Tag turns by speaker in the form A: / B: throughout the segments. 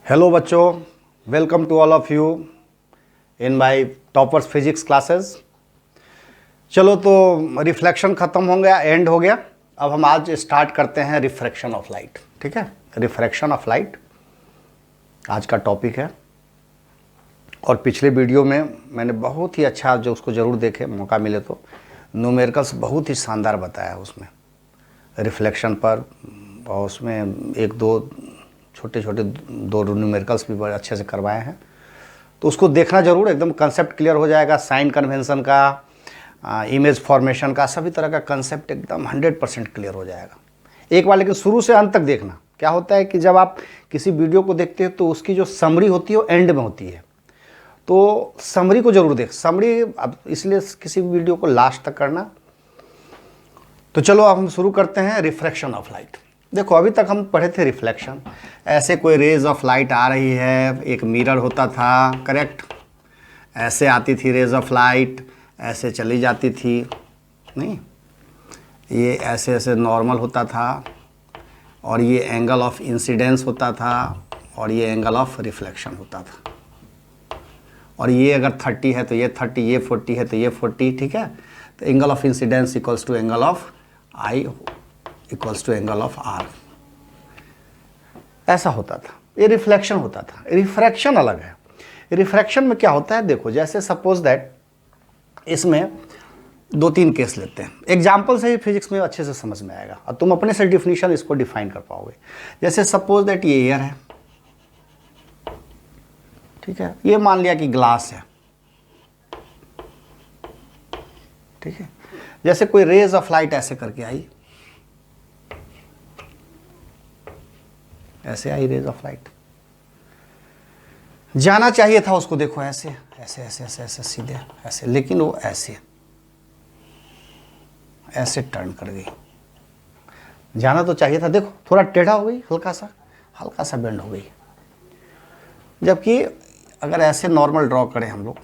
A: Hello बच्चों, welcome to all of you in my toppers physics classes. चलो, तो reflection ख़त्म हो गया, एंड हो गया। अब हम आज स्टार्ट करते हैं रिफ्रैक्शन ऑफ लाइट। ठीक है, रिफ्रैक्शन ऑफ लाइट आज का टॉपिक है। और पिछले वीडियो में मैंने बहुत ही अच्छा, जो उसको ज़रूर देखें, मौका मिले तो, न्यूमेरिकल्स बहुत ही शानदार बताया उसमें रिफ्लेक्शन पर। और उसमें एक दो छोटे छोटे दो न्यूमेरिकल्स भी बड़े अच्छे से करवाए हैं, तो उसको देखना ज़रूर। एकदम कंसेप्ट क्लियर हो जाएगा, साइन कन्वेंशन का, इमेज फॉर्मेशन का, सभी तरह का कंसेप्ट एकदम 100% क्लियर हो जाएगा एक बार। लेकिन शुरू से अंत तक देखना। क्या होता है कि जब आप किसी वीडियो को देखते हो तो उसकी जो समरी होती है वो एंड में होती है, तो समरी को जरूर देख। समरी अब इसलिए किसी वीडियो को लास्ट तक करना। तो चलो अब हम शुरू करते हैं रिफ्रैक्शन ऑफ लाइट। देखो, अभी तक हम पढ़े थे रिफ्लेक्शन। ऐसे कोई रेज ऑफ लाइट आ रही है, एक मिरर होता था, करेक्ट। ऐसे आती थी रेज ऑफ लाइट, ऐसे चली जाती थी, नहीं, ये ऐसे ऐसे नॉर्मल होता था, और ये एंगल ऑफ इंसिडेंस होता था, और ये एंगल ऑफ रिफ्लेक्शन होता था। और ये अगर 30 है तो ये 30, ये 40 है तो ये 40, ठीक है। तो angle of incidence equals to angle of I equals to angle of R, ऐसा होता था। ये रिफ्लेक्शन होता था। रिफ्रैक्शन अलग है। रिफ्रैक्शन में क्या होता है, देखो, जैसे सपोज दैट इसमें दो तीन केस लेते हैं। एग्जाम्पल से ही फिजिक्स में अच्छे से समझ में आएगा और तुम अपने से डिफिनीशन इसको डिफाइन कर पाओगे। जैसे सपोज दैट ये एयर है, ठीक है, ये मान लिया कि ग्लास है, ठीक है। जैसे कोई रेज ऑफ लाइट ऐसे करके आई, ऐसे आई रेज ऑफ लाइट, जाना चाहिए था उसको, देखो ऐसे ऐसे ऐसे ऐसे ऐसे सीधे ऐसे, लेकिन वो ऐसे ऐसे टर्न कर गई। जाना तो चाहिए था, देखो थोड़ा टेढ़ा हो गई, हल्का सा बेंड हो गई। जबकि अगर ऐसे नॉर्मल ड्रॉ करें हम लोग,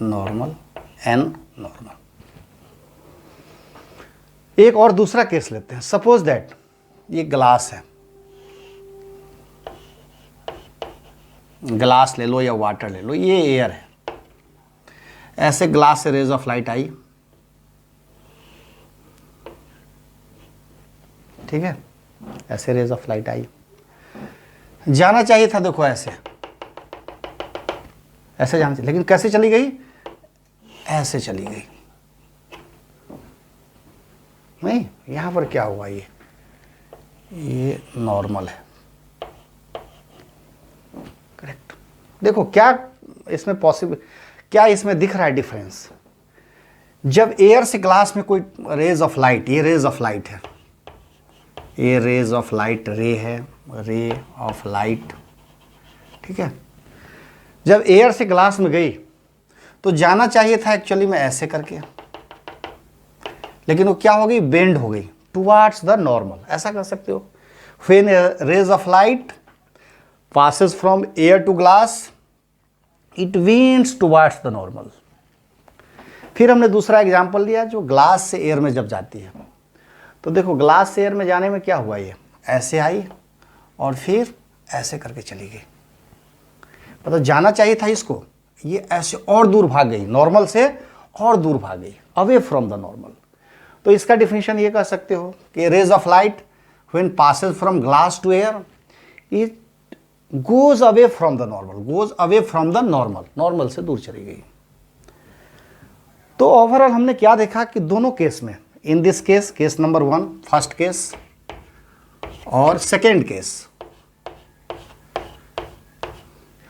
A: नॉर्मल एन नॉर्मल। एक और दूसरा केस लेते हैं। सपोज दैट ये ग्लास है, ग्लास ले लो या वाटर ले लो, ये एयर है। ऐसे ग्लास से रेज ऑफ लाइट आई, ठीक है, ऐसे रेज ऑफ लाइट आई, जाना चाहिए था, देखो ऐसे ऐसे जाना चाहिए, लेकिन कैसे चली गई, ऐसे चली गई। नहीं, यहां पर क्या हुआ, ये नॉर्मल है, करेक्ट। देखो क्या इसमें पॉसिबल, क्या इसमें दिख रहा है डिफरेंस। जब एयर से ग्लास में कोई रेज ऑफ लाइट, ये रेज ऑफ लाइट है, ये रेज ऑफ लाइट रे है, रे ऑफ लाइट, ठीक है। जब एयर से ग्लास में गई तो जाना चाहिए था एक्चुअली में ऐसे करके, लेकिन वो क्या हो गई, बेंड हो गई टुवार्ड्स द नॉर्मल। ऐसा कर सकते हो। When rays of light passes from air to glass, it bends towards the normal। फिर हमने दूसरा एग्जांपल लिया, जो ग्लास से एयर में जब जाती है, तो देखो ग्लास से एयर में जाने में क्या हुआ, ये ऐसे आई और फिर ऐसे करके चली गई। मतलब जाना चाहिए था इसको, ये ऐसे और दूर भाग गई, नॉर्मल से और दूर भाग गई, अवे फ्रॉम द नॉर्मल। तो इसका डिफिनेशन ये कह सकते हो कि rays of light when passes from glass to air, it goes away from the normal, goes away from the normal, normal से दूर चली गई। तो ओवरऑल हमने क्या देखा कि दोनों केस में, in this case, case number 1 first case और सेकेंड केस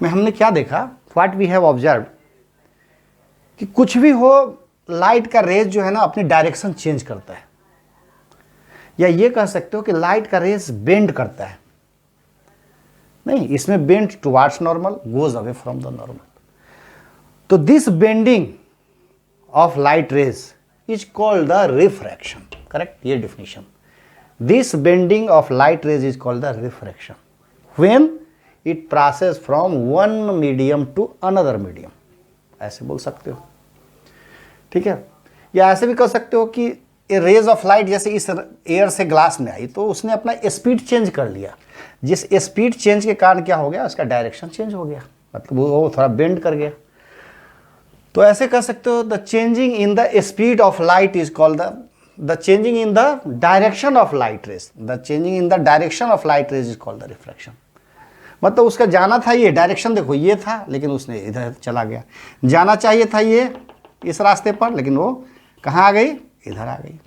A: में हमने क्या देखा, व्हाट वी हैव ऑब्जर्व, कि कुछ भी हो, लाइट का रेज जो है ना अपनी डायरेक्शन चेंज करता है, या ये कह सकते हो कि लाइट का रेज बेंड करता है। नहीं, इसमें bend towards normal, goes away from the normal. तो this bending of light rays is called the refraction, correct, ये definition. This bending of light rays is called the refraction when it passes from one medium to another medium, ऐसे बोल सकते हो, ठीक है। या ऐसे भी कह सकते हो कि रेज ऑफ लाइट जैसे इस एयर से ग्लास में आई तो उसने अपना स्पीड चेंज कर लिया। जिस स्पीड चेंज के कारण क्या हो गया, उसका डायरेक्शन चेंज हो गया, मतलब वो थोड़ा बेंड कर गया। तो ऐसे कह सकते हो the changing in the speed of light is called the changing in the direction of light rays, the changing in the direction of light rays is called the refraction. मतलब उसका जाना था ये डायरेक्शन, देखो ये था लेकिन उसने इधर चला गया, जाना चाहिए था ये इस रास्ते पर लेकिन वो कहाँ आ गई, इधर आ गई।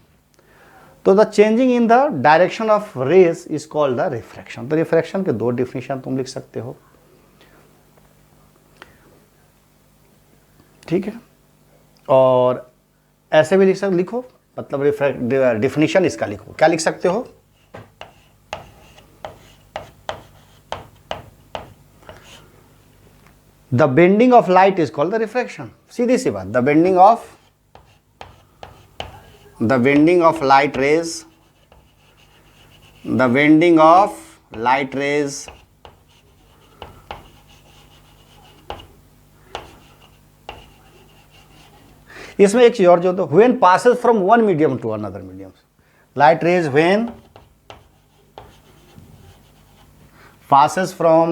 A: तो the changing in the direction of rays is called the refraction. तो रिफ्रैक्शन के दो डिफिनेशन तुम लिख सकते हो, ठीक है। और ऐसे भी लिखो, मतलब डिफिनेशन इसका लिखो, क्या लिख सकते हो, the bending of light is called the refraction. सीधी सी बात, the bending of light rays, the bending of light rays इसमें एक चीज और जो तो when passes from one medium to another medium, light rays when passes from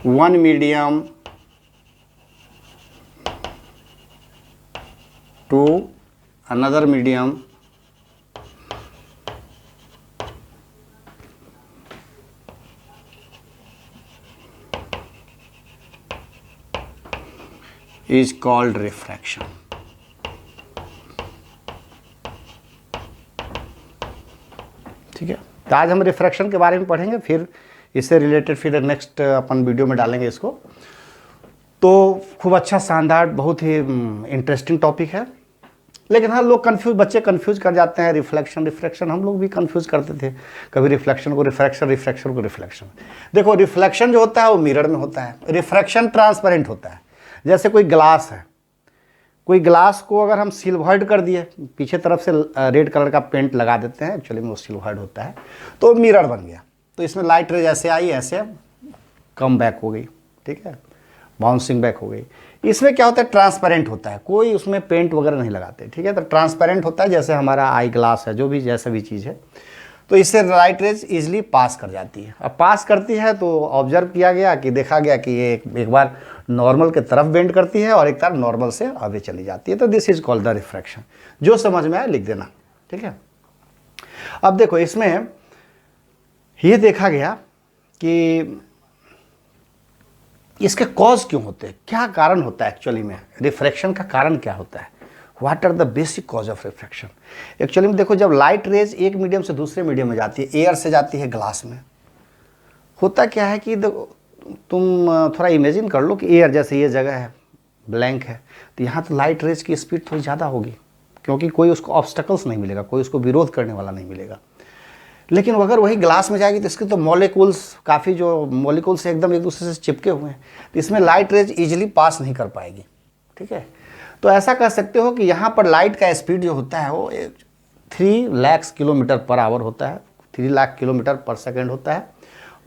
A: one medium to another medium is called refraction। ठीक है, तो आज हम रिफ्रैक्शन के बारे में पढ़ेंगे, फिर इससे रिलेटेड फिर नेक्स्ट अपन वीडियो में डालेंगे इसको। तो खूब अच्छा, शानदार, बहुत ही इंटरेस्टिंग टॉपिक है। लेकिन हाँ, लोग बच्चे कंफ्यूज कर जाते हैं रिफ्लेक्शन। हम लोग भी कंफ्यूज करते थे, कभी रिफ्लेक्शन को रिफ्रैक्शन को रिफ्लेक्शन। देखो, रिफ्लेक्शन जो होता है वो मिरर में होता है, रिफ्रैक्शन ट्रांसपेरेंट होता है। जैसे कोई ग्लास है, कोई ग्लास को अगर हम सिल्वर्ड कर दिए, पीछे तरफ से रेड कलर का पेंट लगा देते हैं, एक्चुअली में वो सिल्वर्ड होता है, तो मिरर बन गया। तो इसमें लाइट रेज ऐसे आई, ऐसे कम बैक हो गई, ठीक है, बाउंसिंग बैक हो गई। इसमें क्या होता है, ट्रांसपेरेंट होता है, कोई उसमें पेंट वगैरह नहीं लगाते, ठीक है। तो ट्रांसपेरेंट होता है, जैसे हमारा आई ग्लास है, जो भी जैसा भी चीज़ है, तो इससे लाइट रेज इजीली पास कर जाती है। अब पास करती है तो ऑब्जर्व किया गया कि देखा गया कि ये एक बार नॉर्मल के तरफ बेंड करती है और एक तरफ नॉर्मल से आगे चली जाती है। तो this is called the refraction. जो समझ में आए लिख देना, ठीक है। अब देखो, इसमें ये देखा गया कि इसके कॉज क्यों होते हैं, क्या कारण होता है एक्चुअली में, रिफ्रैक्शन का कारण क्या होता है, what are the basic cause of refraction. Actually में देखो, जब लाइट रेज एक मीडियम से दूसरे मीडियम में जाती है, एयर से जाती है ग्लास में, होता क्या है कि देखो, तुम थोड़ा इमेजिन कर लो कि एयर जैसे ये जगह है, ब्लैंक है, तो यहाँ तो लाइट रेज की स्पीड थोड़ी ज़्यादा होगी, क्योंकि कोई उसको ऑब्स्टकल्स नहीं मिलेगा, कोई उसको विरोध करने वाला नहीं मिलेगा। लेकिन अगर वही ग्लास में जाएगी तो इसके तो मॉलिक्यूल्स, काफ़ी जो मॉलिक्यूल्स एकदम एक दूसरे से चिपके हुए हैं, तो इसमें लाइट रेज इजीली पास नहीं कर पाएगी, ठीक है। तो ऐसा कह सकते हो कि यहाँ पर लाइट का स्पीड जो होता है वो 3 लाख किलोमीटर पर आवर होता है, 3 लाख किलोमीटर पर सेकेंड होता है,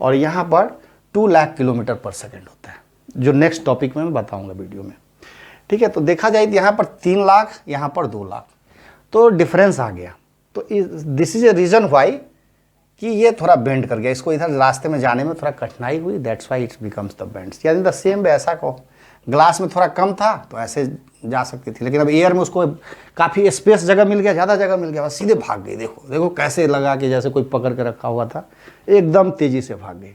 A: और यहाँ पर 2 लाख किलोमीटर पर सेकेंड होता है, जो नेक्स्ट टॉपिक में मैं बताऊँगा वीडियो में, ठीक है। तो देखा जाए तो यहाँ पर 3 लाख, यहाँ पर 2 लाख, तो डिफरेंस आ गया। तो this is a reason why कि ये थोड़ा बेंड कर गया, इसको इधर रास्ते में जाने में थोड़ा कठिनाई हुई, that's why it's becomes the bends. यानी द सेम वे, ऐसा को ग्लास में थोड़ा कम था तो ऐसे जा सकती थी, लेकिन अब एयर में उसको काफ़ी स्पेस, जगह मिल गया, ज़्यादा जगह मिल गया, बस सीधे भाग गई। देखो देखो कैसे लगा कि जैसे कोई पकड़ के रखा हुआ था, एकदम तेज़ी से भाग गई।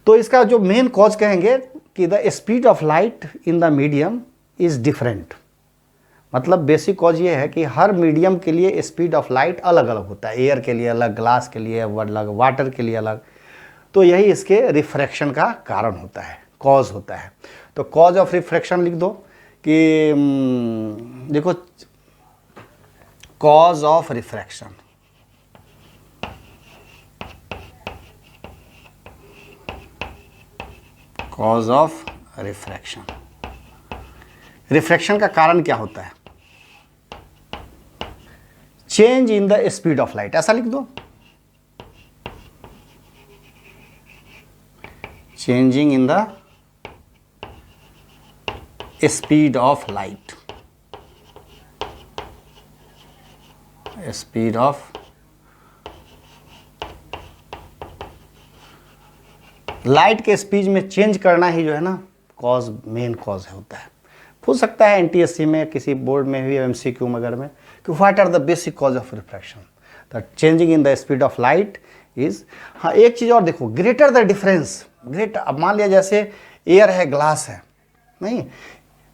A: तो इसका जो मेन कॉज कहेंगे कि the speed of light in the medium is different. मतलब बेसिक कॉज ये है कि हर मीडियम के लिए स्पीड ऑफ लाइट अलग अलग होता है, एयर के लिए अलग, ग्लास के लिए अलग, वाटर के लिए अलग। तो यही इसके रिफ्रैक्शन का कारण होता है, कॉज होता है। तो कॉज ऑफ रिफ्रैक्शन लिख दो कि देखो, cause of refraction, cause of refraction, refraction का कारण क्या होता है, change in the speed of light, ऐसा लिख दो, changing in the speed of light, speed of light के स्पीड में चेंज करना ही जो है ना कॉज, मेन कॉज होता है। पूछ सकता है एनटीएससी में, किसी बोर्ड में भी, एमसीक्यू वगैरह में, कि what are the basic cause of refraction, the changing in the speed of light is. हाँ, एक चीज़ और देखो, ग्रेटर द डिफरेंस, ग्रेट, अब मान लिया जैसे एयर है, ग्लास है, नहीं,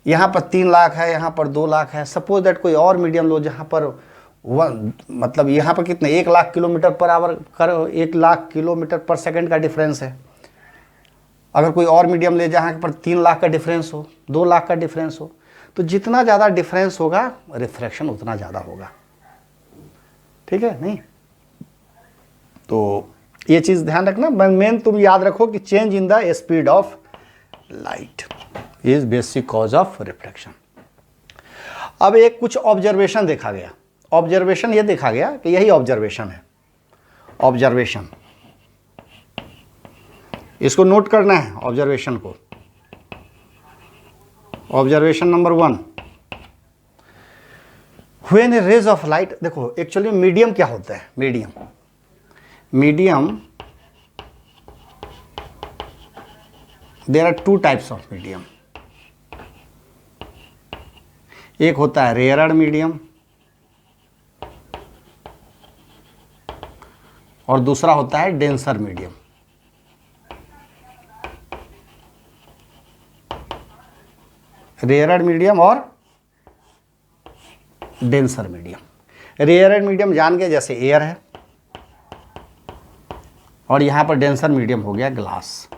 A: यहाँ पर 3 लाख है, यहाँ पर 2 लाख है, सपोज दैट कोई और मीडियम लो जहाँ पर मतलब यहाँ पर कितने 1 लाख किलोमीटर पर आवर कर 1 लाख किलोमीटर पर सेकंड का डिफरेंस है। अगर कोई और मीडियम ले जहाँ पर 3 लाख का डिफरेंस हो, 2 लाख का डिफरेंस हो, तो जितना ज़्यादा डिफरेंस होगा रिफ्रैक्शन उतना ज़्यादा होगा, ठीक है नहीं। तो ये चीज़ ध्यान रखना, मेन तुम याद रखो कि change in the speed of light is basic cause of refraction. अब एक कुछ ऑब्जर्वेशन देखा गया, ऑब्जर्वेशन ये देखा गया कि यही ऑब्जर्वेशन है, ऑब्जर्वेशन, इसको नोट करना है ऑब्जर्वेशन को। Observation number 1, when a rays of light, देखो एक्चुअली मीडियम क्या होता है, medium, medium, there are 2 types of medium. एक होता है रेयरर मीडियम और दूसरा होता है डेंसर मीडियम। रेयरर मीडियम और डेंसर मीडियम। रेयरर मीडियम जान गए, जैसे एयर है, और यहां पर डेंसर मीडियम हो गया ग्लास,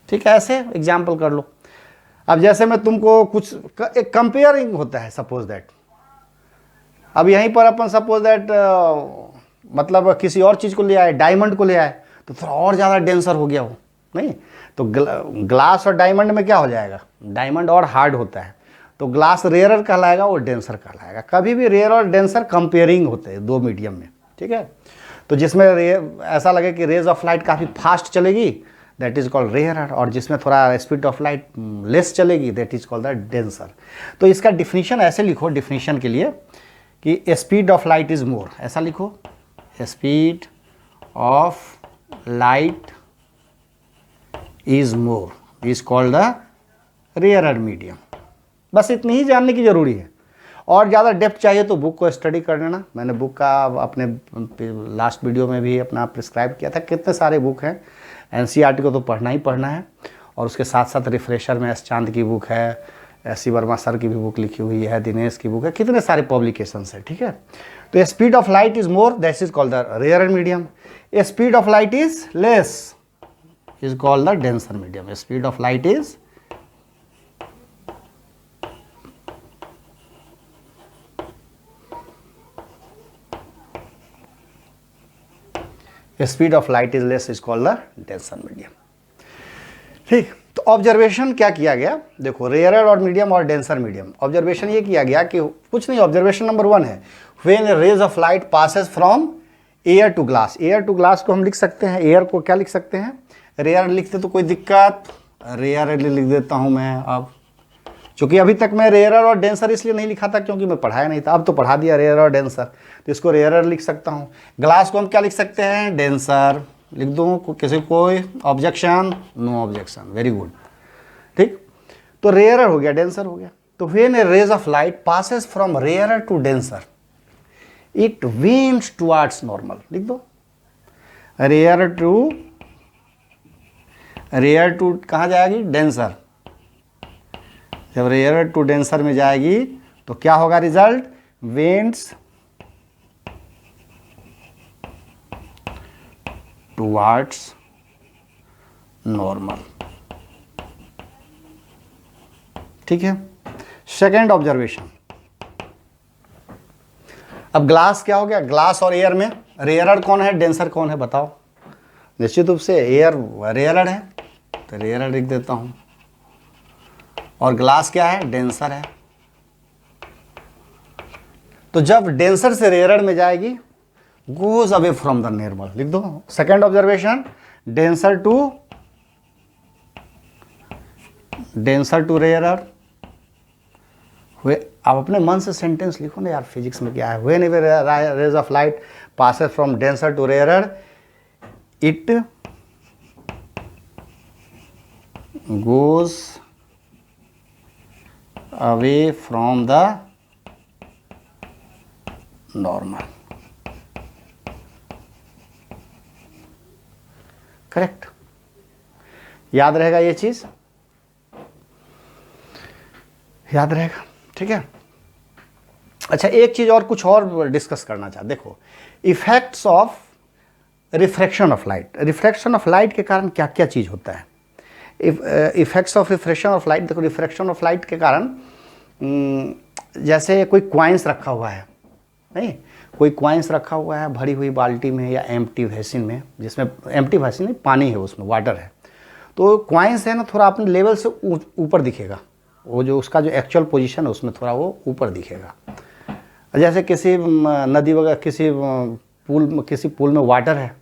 A: ठीक है, ऐसे एग्जाम्पल कर लो। अब जैसे मैं तुमको कुछ एक कंपेयरिंग होता है, सपोज दैट, अब यहीं पर अपन सपोज दैट मतलब किसी और चीज़ को ले आए, डायमंड को ले आए, तो थोड़ा और ज़्यादा डेंसर हो गया हो, नहीं, तो ग्लास और डायमंड में क्या हो जाएगा, डायमंड और हार्ड होता है, तो ग्लास रेयरर कहलाएगा, वो डेंसर कहलाएगा। कभी भी रेयर और डेंसर कंपेयरिंग होते हैं 2 मीडियम में, ठीक है। तो जिसमें ऐसा लगे कि रेज ऑफ लाइट काफ़ी फास्ट चलेगी, दैट इज कॉल्ड रेयरर, और जिसमें थोड़ा स्पीड ऑफ लाइट लेस चलेगी, that is called the denser. तो इसका डिफिनीशन ऐसे लिखो, डिफिनीशन के लिए, कि speed of light is more, ऐसा लिखो, speed of light is more is called the rarer medium. बस इतनी ही जानने की जरूरी है, और ज़्यादा डेप्थ चाहिए तो बुक को स्टडी कर लेना। मैंने बुक का अपने लास्ट वीडियो में भी अपना प्रिस्क्राइब किया था, कितने सारे बुक हैं। एनसीईआरटी को तो पढ़ना ही पढ़ना है, और उसके साथ साथ रिफ्रेशर में एस चांद की बुक है, एस वर्मा सर की भी बुक लिखी हुई है, दिनेश की बुक है, कितने सारे पब्लिकेशंस है, ठीक है। तो speed of light is more, that is called the rarer medium. Speed of light is less is called the denser medium. Speed of light is speed of light is less is called the denser medium, ठीक। तो observation क्या किया गया, देखो rarer और medium और denser medium. Observation ये किया गया कि कुछ नहीं, ऑब्जर्वेशन नंबर 1 है, when rays of light passes from air to glass. Air to glass को हम लिख सकते हैं, एयर को क्या लिख सकते हैं, रेयर लिखते तो कोई दिक्कत, रेयर लिख देता हूं मैं। अब चूंकि अभी तक मैं रेयरर और डेंसर इसलिए नहीं लिखा था क्योंकि मैं पढ़ाया नहीं था, अब तो पढ़ा दिया रेयरर और डेंसर, तो इसको रेयरर लिख सकता हूँ। ग्लास को हम क्या लिख सकते हैं, डेंसर लिख दूँ, किसी कोई objection, no objection, very good, ठीक। तो रेयरर हो गया, डेंसर हो गया। तो when a rays of light passes from rarer to denser it bends towards normal, लिख दो, रेयर टू कहाँ जाएगी, डेंसर। जब रेयर टू डेंसर में जाएगी तो क्या होगा रिजल्ट, वेन्स टुवर्ड्स नॉर्मल, ठीक है। सेकेंड ऑब्जर्वेशन, अब ग्लास क्या हो गया, ग्लास और एयर में रेयरर कौन है, डेंसर कौन है, बताओ। निश्चित रूप से एयर रेयरर है, तो रेयरर लिख देता हूं, और ग्लास क्या है, डेंसर है। तो जब डेंसर से रेयरर में जाएगी, goes away from the normal, लिख दो। Second observation, denser to denser to rarer, आप अपने मन से सेंटेंस लिखो ना यार, फिजिक्स में क्या है। Whenever rays of light passes from denser to rarer, it goes away from the normal. Correct, याद रहेगा ये चीज, याद रहेगा, ठीक है। अच्छा, एक चीज और, कुछ और डिस्कस करना चाहते। देखो, effects of refraction of light. Refraction of light के कारण क्या क्या चीज होता है। Effects of refraction of light, देखो रिफ्रैक्शन ऑफ लाइट के कारण जैसे कोई क्वाइंस रखा हुआ है, नहीं, कोई क्वाइंस रखा हुआ है भरी हुई बाल्टी में या एम्प्टी वेसिन में, जिसमें एम्प्टी वेसिन नहीं, पानी है उसमें, वाटर है, तो क्वाइंस है ना थोड़ा अपने लेवल से ऊपर दिखेगा, वो जो उसका जो एक्चुअल पोजीशन है उसमें थोड़ा वो ऊपर दिखेगा। जैसे किसी नदी वगैरह, किसी पूल में वाटर है,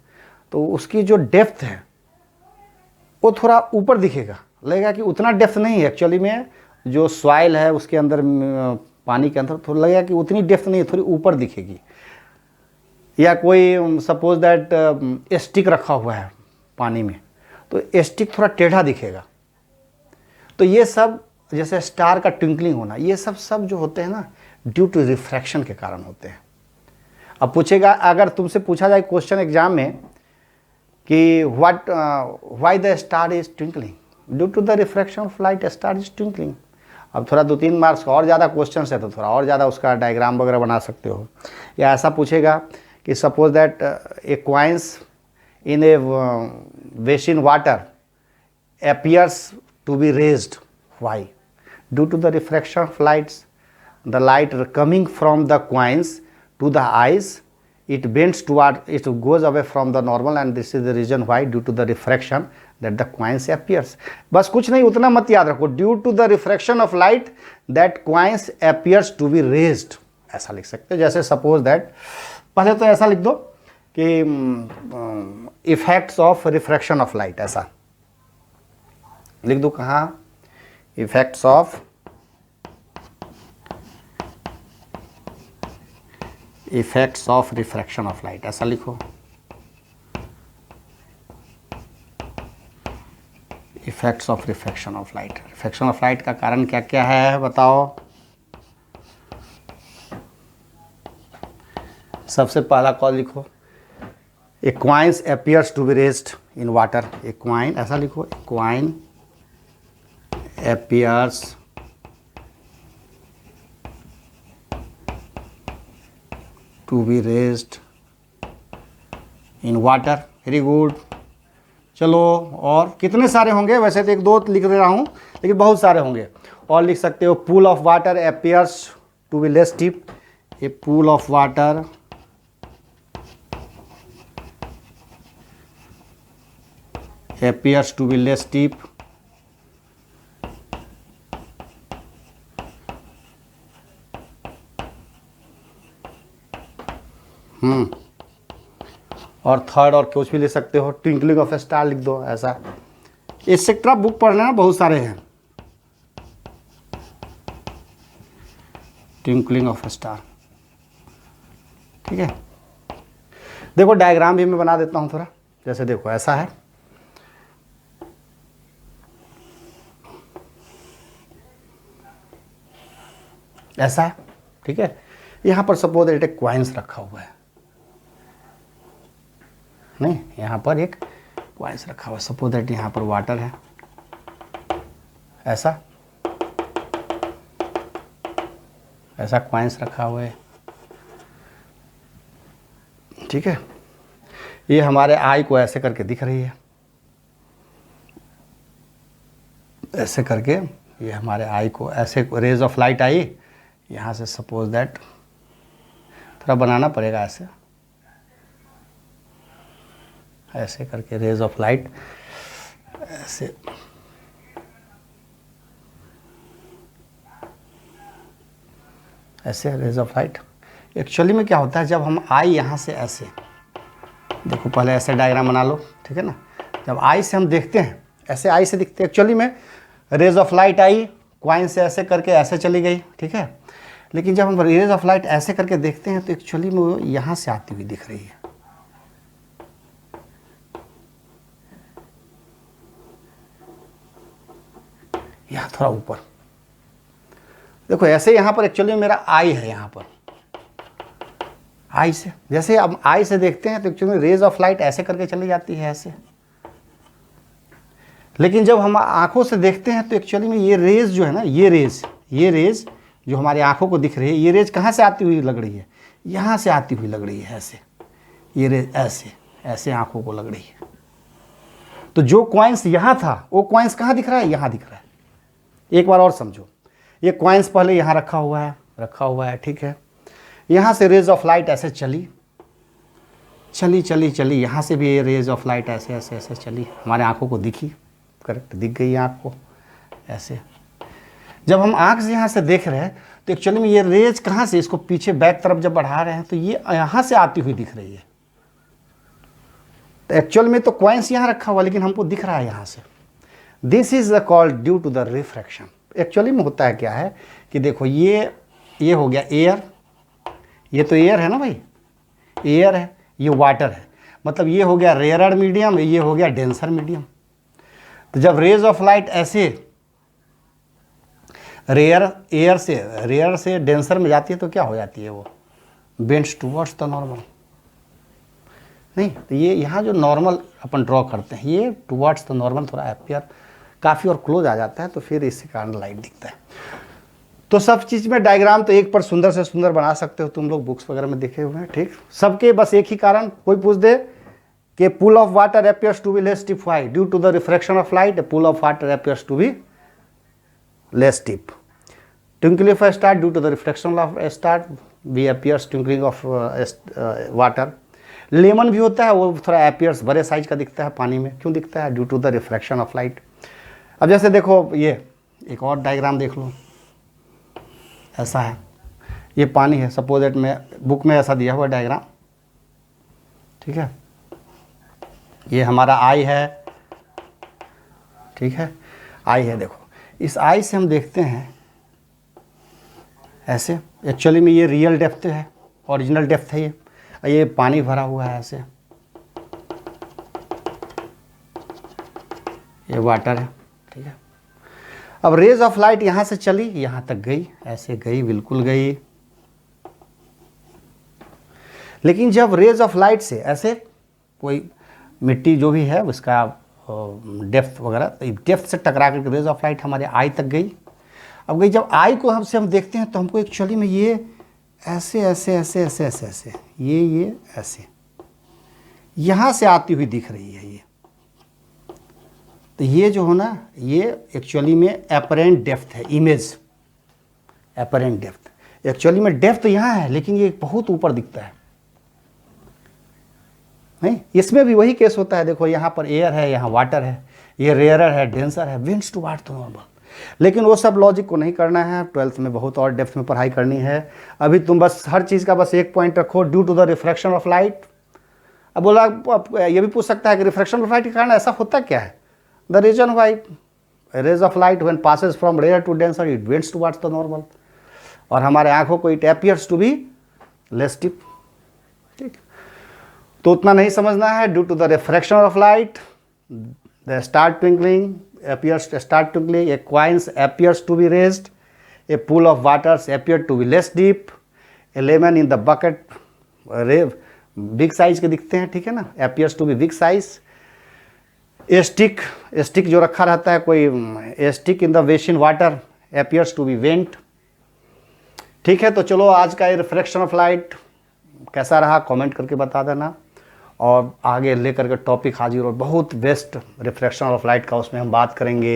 A: तो उसकी जो डेप्थ है वो थोड़ा ऊपर दिखेगा, लगेगा कि उतना डेप्थ नहीं है एक्चुअली में, जो सॉइल है उसके अंदर, पानी के अंदर थोड़ा लगेगा कि उतनी डेप्थ नहीं है, थोड़ी ऊपर दिखेगी। या कोई सपोज दैट स्टिक रखा हुआ है पानी में, तो स्टिक थोड़ा टेढ़ा दिखेगा। तो ये सब, जैसे स्टार का ट्विंकलिंग होना, ये सब जो होते हैं ना, ड्यू टू रिफ्रैक्शन के कारण होते हैं। अब पूछेगा, अगर तुमसे पूछा जाए क्वेश्चन एग्जाम में कि why the star is twinkling, due to the refraction of light star is twinkling. अब थोड़ा 2-3 मार्क्स का और ज़्यादा क्वेश्चन है तो थोड़ा और ज़्यादा उसका डायग्राम वगैरह बना सकते हो। या ऐसा पूछेगा कि suppose that A coins in A basin water appears to be raised. Why? Due to the refraction of lights, the light coming from the coins to the eyes, it bends toward, it goes away from the normal, and this is the reason why, due to the refraction, that the coins appears. बस कुछ नहीं, उतना मत याद रखो, due to the refraction of light that coins appears to be raised, ऐसा लिख सकते हो। जैसे सपोज दैट, पहले तो ऐसा लिख दो कि effects of refraction of light, ऐसा लिख दो। कहाँ? Effects of refraction of light, ऐसा लिखो। Effects of refraction of light. Refraction of light का कारण क्या क्या है बताओ। सबसे पहला कॉल लिखो, a coins appears to be raised in water. A coin, ऐसा लिखो, a coin appears to be raised in water। Very good. चलो, और कितने सारे होंगे, वैसे तो 1-2 लिख रहा हूँ, लेकिन बहुत सारे होंगे। और लिख सकते हो, pool of water appears to be less deep। A pool of water appears to be less deep। और थर्ड, और कुछ भी ले सकते हो, ट्विंकलिंग ऑफ ए स्टार लिख दो, ऐसा। एक्सेट्रा बुक पढ़ लेना, बहुत सारे हैं। ट्विंकलिंग ऑफ ए स्टार, ठीक है। देखो डायग्राम भी मैं बना देता हूँ थोड़ा। जैसे देखो, ऐसा है, ऐसा है, ठीक है। यहाँ पर सपोज दैट एक क्वाइंस रखा हुआ है, नहीं, यहाँ पर एक क्वाइंस रखा हुआ है। सपोज दैट यहाँ पर वाटर है, ऐसा ऐसा क्वाइंस रखा हुआ है, ठीक है। ये हमारे आई को ऐसे करके दिख रही है, ऐसे करके ये हमारे आई को ऐसे रेज ऑफ लाइट आई यहाँ से। सपोज दैट थोड़ा बनाना पड़ेगा, ऐसे ऐसे करके रेज ऑफ लाइट, ऐसे ऐसे रेज ऑफ लाइट। एक्चुअली में क्या होता है, जब हम आई यहाँ से ऐसे देखो, पहले ऐसे डायग्राम बना लो, ठीक है ना। जब आई से हम देखते हैं, ऐसे आई से दिखते हैं। एक्चुअली में रेज ऑफ लाइट आई, क्वाइन से ऐसे करके ऐसे चली गई, ठीक है। लेकिन जब हम रेज ऑफ लाइट ऐसे करके देखते हैं तो एक्चुअली में वो यहाँ से आती हुई दिख रही है। यहाँ थोड़ा ऊपर देखो, ऐसे यहाँ पर एक्चुअली मेरा आई है, यहाँ पर आई से, जैसे अब आई से देखते हैं तो एक्चुअली रेज ऑफ लाइट ऐसे करके चली जाती है ऐसे। लेकिन जब हम आंखों से देखते हैं तो एक्चुअली में ये रेज जो है ना, ये रेज जो हमारी आंखों को दिख रही है, ये रेज कहाँ से आती हुई लग रही है? यहाँ से आती हुई लग रही है ऐसे। ये रेज ऐसे ऐसे आंखों को लग रही है। तो जो कॉइन्स यहाँ था वो कॉइन्स कहाँ दिख रहा है? यहाँ दिख रहा है। एक बार और समझो, ये कॉइन्स पहले यहाँ रखा हुआ है, ठीक है। यहाँ से रेज ऑफ लाइट ऐसे चली, यहाँ से भी ये रेज ऑफ लाइट ऐसे ऐसे ऐसे चली, हमारे आंखों को दिखी, करेक्ट, दिख गई आंख को ऐसे। जब हम आंख से यहाँ से देख रहे हैं तो एक्चुअली में ये रेज कहाँ से, इसको पीछे बैक तरफ जब बढ़ा रहे हैं तो ये यहाँ से आती हुई दिख रही है। तो एक्चुअल में तो कॉइन्स यहाँ रखा हुआ, लेकिन हमको दिख रहा है यहाँ से। This is called due to the refraction. Actually में होता है क्या है कि देखो, ये हो गया एयर, ये तो एयर है ना भाई, एयर है, ये वाटर है, मतलब ये हो गया रेयरर मीडियम, ये हो गया डेंसर मीडियम। तो जब रेज ऑफ लाइट ऐसे रेयर से डेंसर में जाती है तो क्या हो जाती है? वो बेंड्स टुवर्ड्स द नॉर्मल। नहीं, तो ये यहाँ जो नॉर्मल अपन ड्रॉ करते हैं, ये टुवर्ड्स द नॉर्मल थोड़ा एपियर काफ़ी और क्लोज आ जाता है, तो फिर इसके कारण लाइट दिखता है। तो सब चीज़ में डायग्राम तो एक पर सुंदर से सुंदर बना सकते हो, तुम लोग बुक्स वगैरह में देखे हुए हैं, ठीक। सबके बस एक ही कारण, कोई पूछ दे कि pool of water appears to be less deep, why? Due to the refraction of light, a pool of water appears to be less deep. Twinkle of a star, due to the refraction of a star, we appears twinkling of water. Lemon भी होता है, वो थोड़ा appears बड़े size का दिखता है पानी में, क्यों दिखता है? Due to the refraction of light. अब जैसे देखो, ये एक और डायग्राम देख लो, ऐसा है, ये पानी है, सपोज दैट में बुक में ऐसा दिया हुआ डायग्राम, ठीक है। ये हमारा आई है, ठीक है, आई है। देखो, इस आई से हम देखते हैं ऐसे, एक्चुअली में ये रियल डेप्थ है, ओरिजिनल डेप्थ है, ये पानी भरा हुआ है ऐसे, ये वाटर है, ठीक है। अब रेज ऑफ लाइट यहाँ से चली, यहाँ तक गई, ऐसे गई, बिल्कुल गई। लेकिन जब रेज ऑफ लाइट से ऐसे कोई मिट्टी जो भी है उसका डेप्थ वगैरह, तो डेप्थ से टकरा करके रेज ऑफ लाइट हमारे आई तक गई। अब गई, जब आई को हम देखते हैं तो हमको एक्चुअली में ये ऐसे ऐसे ऐसे ऐसे ऐसे ऐसे ये ऐसे यहाँ से आती हुई दिख रही है ये। तो ये जो हो ना, ये एक्चुअली में एपरेंट डेप्थ है, इमेज एपरेंट डेप्थ। एक्चुअली में डेप्थ यहाँ है, लेकिन ये बहुत ऊपर दिखता है। नहीं, इसमें भी वही केस होता है। देखो, यहाँ पर एयर है, यहाँ वाटर है, ये रेयरर है, डेंसर है, विंड्स टू वाट तो नॉर्मल। लेकिन वो सब लॉजिक को नहीं करना है, 12th में बहुत और डेप्थ में पढ़ाई करनी है। अभी तुम बस हर चीज़ का बस एक पॉइंट रखो, due to the refraction of light. अब बोला, ये भी पूछ सकता है कि रिफ्रैक्शन ऑफ लाइट के कारण ऐसा होता क्या है? The reason why rays of light when passes from rare to denser it bends towards the normal, और हमारे आंखों को it appears to be less deep, ठीक। तो उतना नहीं समझना है। Due to the refraction of light the star twinkling appears to start twinkling, a coins appears to be raised, a pool of waters appear to be less deep, a lemon in the bucket big size के दिखते हैं, ठीक है ना, appears to be big size, a stick जो रखा रहता है कोई, a stick in the basin water appears to be vent, ठीक है। तो चलो, आज का ये रिफ्रैक्शन ऑफ लाइट कैसा रहा कमेंट करके बता देना, और आगे लेकर के टॉपिक हाजिर, और बहुत बेस्ट रिफ्रैक्शन ऑफ लाइट का उसमें हम बात करेंगे।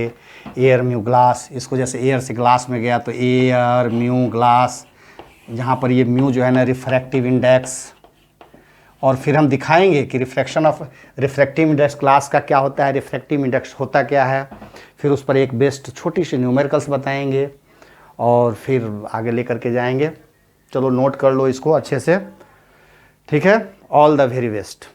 A: एयर म्यू ग्लास, इसको जैसे एयर से ग्लास में गया तो एयर म्यू ग्लास, जहाँ पर ये म्यू जो है ना रिफ्रैक्टिव इंडेक्स, और फिर हम दिखाएंगे कि रिफ्रैक्टिव इंडेक्स ग्लास का क्या होता है, रिफ्रैक्टिव इंडेक्स होता क्या है, फिर उस पर एक बेस्ट छोटी सी न्यूमेरिकल्स बताएंगे, और फिर आगे लेकर के जाएंगे। चलो, नोट कर लो इसको अच्छे से, ठीक है। All the very best.